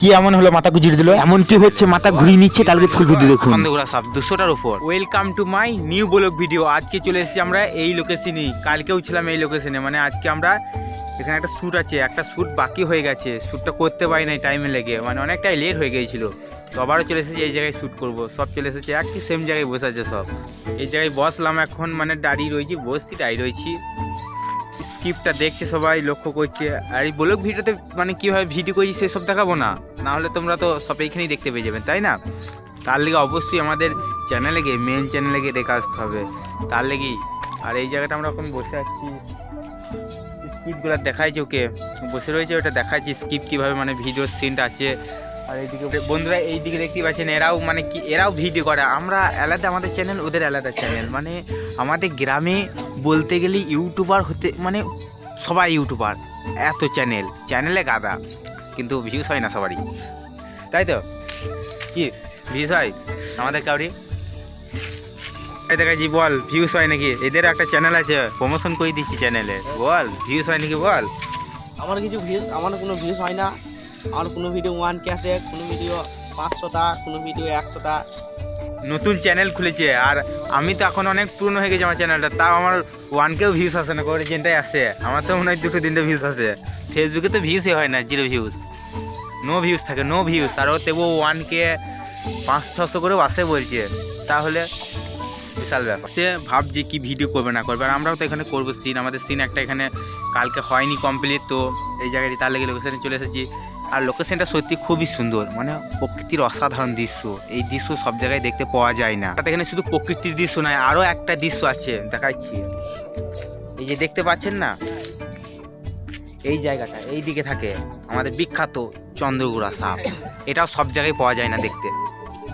কি এমন হলো মাথা গুজিয়ে দিল? এমন কি হচ্ছে মাথা ঘুরিয়ে নিচ্ছে? তাহলে ফুল ভিডিও দেখুন। চন্দ্রগুড়া সাপ 200টার উপর। Welcome to my new blog video. আজকে চলে এসেছি আমরা এই লোকেশনই, কালকেও ছিলাম এই লোকেশনে। মানে আজকে আমরা এখানে একটা শ্যুট আছে, একটা শ্যুট বাকি হয়ে গেছে, শ্যুটটা করতে পারি নাই টাইমে লেগে, মানে অনেকটাই লেট হয়ে গিয়েছিল। তো আবারও চলে এসেছি এই জায়গায় শ্যুট করব। সব চলে এসেছে একই সেম জায়গায় বসে আছে সব। এই জায়গায় বসলাম এখন, মানে দাঁড়িয়ে রয়েছি, বসছি দাঁড়িয়ে রয়েছি। স্ক্রিপ্টটা দেখছে সবাই, লক্ষ্য করছে। আর এই ব্লগ ভিডিওতে মানে কীভাবে ভিডিও করছি সেসব দেখাবো না, না হলে তোমরা তো সব এইখানেই দেখতে পেয়ে যাবেন, তাই না? তার লেগে অবশ্যই আমাদের চ্যানেলে গিয়ে, মেন চ্যানেলে গিয়ে দেখে আসতে হবে, তার লেগেই। আর এই জায়গাটা আমরা এখন বসে আছি, স্ক্রিপ্টগুলো দেখাইছে, ওকে বসে রয়েছে, ওটা দেখাচ্ছি স্ক্রিপ্ট কীভাবে মানে ভিডিওর সিনটা আছে। আর এইদিকে বন্ধুরা এইদিকে দেখতে পাচ্ছেন, এরাও মানে কি, এরাও ভিডিও করে। আমরা আলাদা আমাদের চ্যানেল, ওদের আলাদা চ্যানেল। মানে আমাদের গ্রামে বলতে গেলে ইউটিউবার হতে মানে সবাই ইউটিউবার, এত চ্যানেলে গাদা, কিন্তু ভিউজ হয় না সবারই, তাই তো? কি ভিউজ হয় আমাদের কাউরি? দেখাচ্ছি, বল ভিউজ হয় নাকি? এদের একটা চ্যানেল আছে, প্রমোশন করে দিচ্ছি চ্যানেলে, বল ভিউজ হয় নাকি বল। আমার কিছু ভিউজ, আমার কোনো ভিউজ হয় না। আমার কোনো ভিডিও 1K আসে, কোনো ভিডিও 500টা, কোনো ভিডিও 100টা। নতুন চ্যানেল খুলেছে, আর আমি তো এখন অনেক পুরনো হয়ে গেছে আমার চ্যানেলটা, তাও আমার 1Kও ভিউজ আসে না, করে যেটাই আসে আমার তো মনে হয় 2-3 ভিউজ আসে। ফেসবুকে তো ভিউজই হয় না, 0 ভিউজ, নো ভিউজ থাকে, নো ভিউজ। আর ওতে 1K 500-600 করেও আসে বলছে, তাহলে বিশাল ব্যাপার। সে ভাবছে কি ভিডিও করবে না করবে, আর আমরাও তো এখানে করবো সিন। আমাদের সিন একটা এখানে কালকে হয়নি কমপ্লিট, তো এই জায়গায় তার লেগে লোকেশনে চলে এসেছি। আর লোকেশনটা সত্যি খুবই সুন্দর, মানে প্রকৃতির অসাধারণ দৃশ্য। এই দৃশ্য সব জায়গায় দেখতে পাওয়া যায় না। এখানে শুধু প্রকৃতির দৃশ্য নয়, আরও একটা দৃশ্য আছে, দেখাচ্ছি। এই যে দেখতে পাচ্ছেন না, এই জায়গাটা এই দিকে থাকে আমাদের বিখ্যাত চন্দ্রগুড়া সাপ। এটাও সব জায়গায় পাওয়া যায় না দেখতে,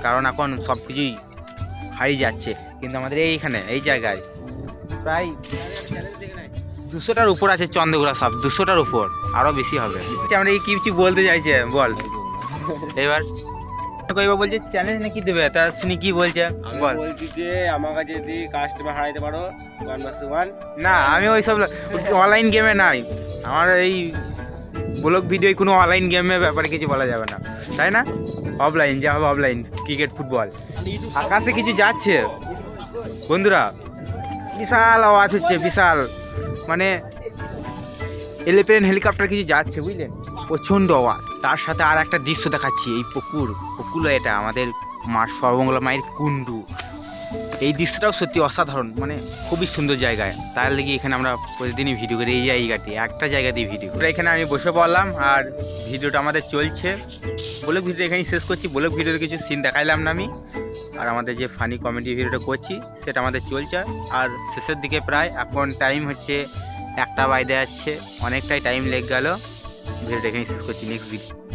কারণ এখন সব কিছুই হারিয়ে যাচ্ছে। কিন্তু আমাদের এইখানে এই জায়গায় প্রায় 200টার উপর আছে চন্দ্রগুড়া সাপ, 200টার উপর, আরও বেশি হবে। আমরা এই কিছু বলতে চাইছে বল এবার। এবার বলছে চ্যালেঞ্জ নাকি দেবে, তা শুনি কি বলছে বল। বলছি যে আমার কাছে যদি কাস্টমার হারাইতে পারো 1 না, আমি ওই সব অনলাইন গেমে নাই, আমার এই ব্লগ ভিডিও কোনো অনলাইন গেমের ব্যাপারে কিছু বলা যাবে না, তাই না? অফলাইন যা হবে, অফলাইন ক্রিকেট ফুটবল। আকাশে কিছু যাচ্ছে বন্ধুরা, বিশাল আওয়াজ হচ্ছে, বিশাল, মানে এরোপ্লেন হেলিকপ্টার কিছু যাচ্ছে, বুঝলেন? প্রচণ্ড আওয়াজ। তার সাথে আর একটা দৃশ্য দেখাচ্ছি, এই পুকুর, এটা আমাদের মা সর্বমঙ্গলা মায়ের কুণ্ডু। এই দৃশ্যটাও সত্যি অসাধারণ, মানে খুবই সুন্দর জায়গায়। তার লেগে এখানে আমরা প্রতিদিনই ভিডিও করি, এই জায়গাটি একটা জায়গা দিয়ে ভিডিও। এখানে আমি বসে পড়লাম, আর ভিডিওটা আমাদের চলছে। ব্লগ ভিডিও এখানেই শেষ করছি। ব্লগ ভিডিওতে কিছু সিন দেখাইলাম না আমি, আর আমাদের যে ফানি কমেডি ভিডিওটা করছি সেটা আমাদের চলছে। আর শেষের দিকে প্রায় এখন টাইম হচ্ছে 1টা বাজতে যাচ্ছে, অনেকটাই টাইম লেগে গেল। ভিডিওটা এখানেই শেষ করছি, নেক্সট ভিডিও।